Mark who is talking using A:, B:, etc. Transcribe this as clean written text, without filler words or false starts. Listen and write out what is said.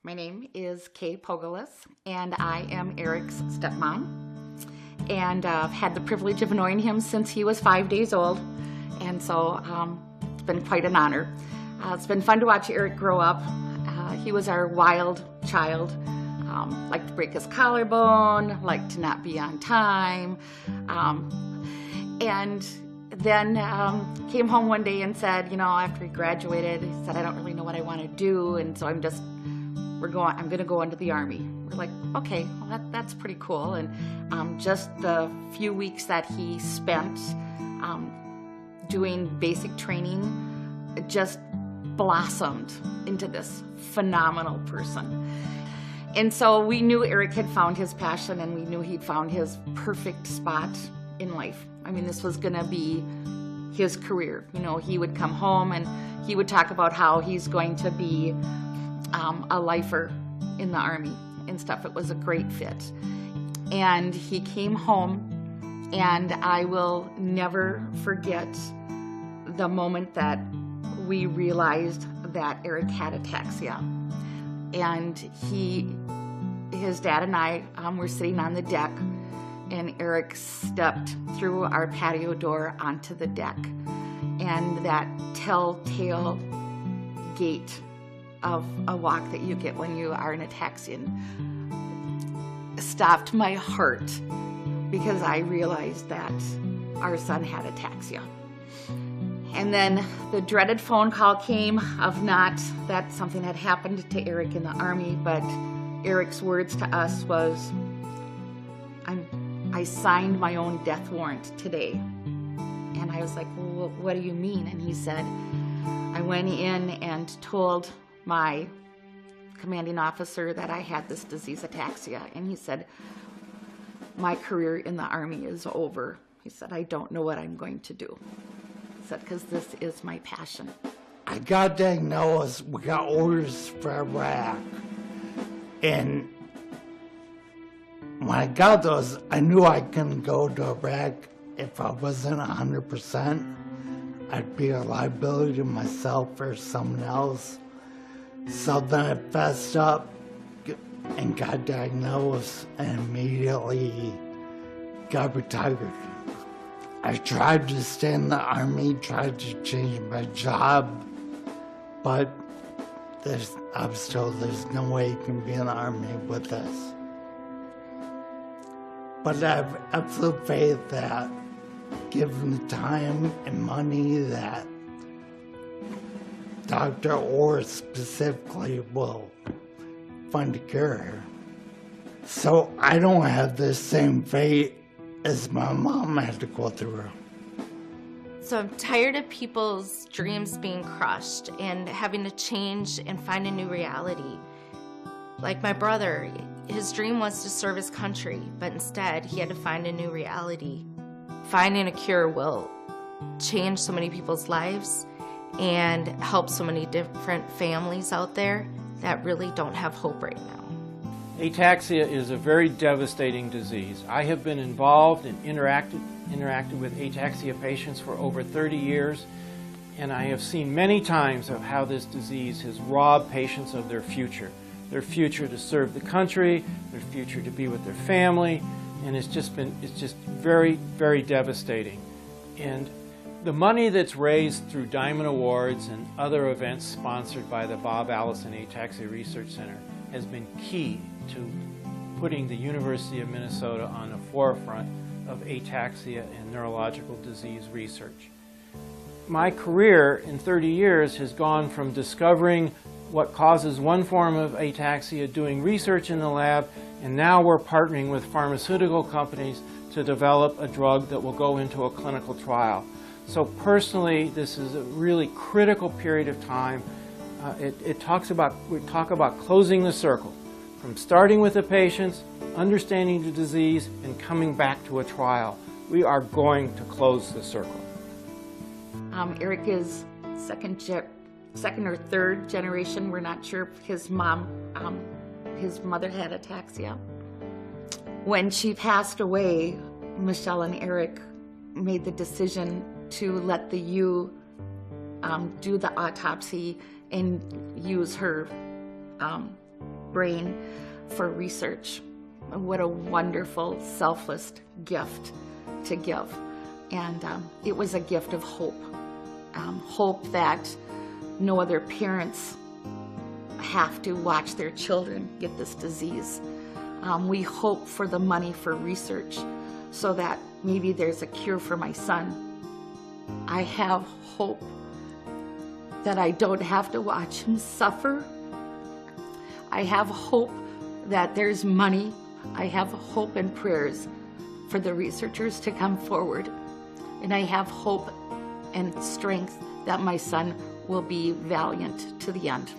A: My name is Kay Pogulis, and I am Eric's stepmom. And I've had the privilege of knowing him since he was 5 days old, and so it's been quite an honor. It's been fun to watch Eric grow up. He was our wild child, liked to break his collarbone, liked to not be on time, and then came home one day and said, after he graduated, he said, I don't really know what I want to do, and so I'm going to go into the Army. We're like, okay, well, that's pretty cool. And just the few weeks that he spent doing basic training, it just blossomed into this phenomenal person. And so we knew Eric had found his passion, and we knew he'd found his perfect spot in life. I mean, this was going to be his career. He would come home and he would talk about how he's going to be a lifer in the Army and stuff. It was a great fit. And he came home, and I will never forget the moment that we realized that Eric had ataxia. And his dad and I were sitting on the deck, and Eric stepped through our patio door onto the deck, and that telltale gait of a walk that you get when you are an ataxian stopped my heart, because I realized that our son had ataxia. And then the dreaded phone call came of not that something had happened to Eric in the Army, but Eric's words to us was, I signed my own death warrant today. And I was like, well, what do you mean? And he said, I went in and told my commanding officer that I had this disease, ataxia. And he said, my career in the Army is over. He said, I don't know what I'm going to do. He said, because this is my passion.
B: I got diagnosed, we got orders for Iraq. And when I got those, I knew I couldn't go to Iraq if I wasn't 100%. I'd be a liability to myself or someone else. So then I fessed up and got diagnosed and immediately got retired. I tried to stay in the Army, tried to change my job, but there's no way you can be in the Army with this. But I have absolute faith that given the time and money that Dr. Orr specifically will find a cure. So I don't have the same fate as my mom had to go through.
C: So I'm tired of people's dreams being crushed and having to change and find a new reality. Like my brother, his dream was to serve his country, but instead he had to find a new reality. Finding a cure will change so many people's lives and help so many different families out there that really don't have hope right now.
D: Ataxia is a very devastating disease. I have been involved and interacted with ataxia patients for over 30 years, and I have seen many times of how this disease has robbed patients of their future to serve the country, their future to be with their family, and it's just very, very devastating. And the money that's raised through Diamond Awards and other events sponsored by the Bob Allison Ataxia Research Center has been key to putting the University of Minnesota on the forefront of ataxia and neurological disease research. My career in 30 years has gone from discovering what causes one form of ataxia, doing research in the lab, and now we're partnering with pharmaceutical companies to develop a drug that will go into a clinical trial. So personally, this is a really critical period of time. We talk about closing the circle, from starting with the patients, understanding the disease, and coming back to a trial. We are going to close the circle.
A: Eric is second or third generation. We're not sure if his mother had ataxia. When she passed away, Michelle and Eric made the decision to let the U do the autopsy and use her brain for research. What a wonderful, selfless gift to give. And it was a gift of hope. Hope that no other parents have to watch their children get this disease. We hope for the money for research so that maybe there's a cure for my son. I have hope that I don't have to watch him suffer. I have hope that there's money. I have hope and prayers for the researchers to come forward. And I have hope and strength that my son will be valiant to the end.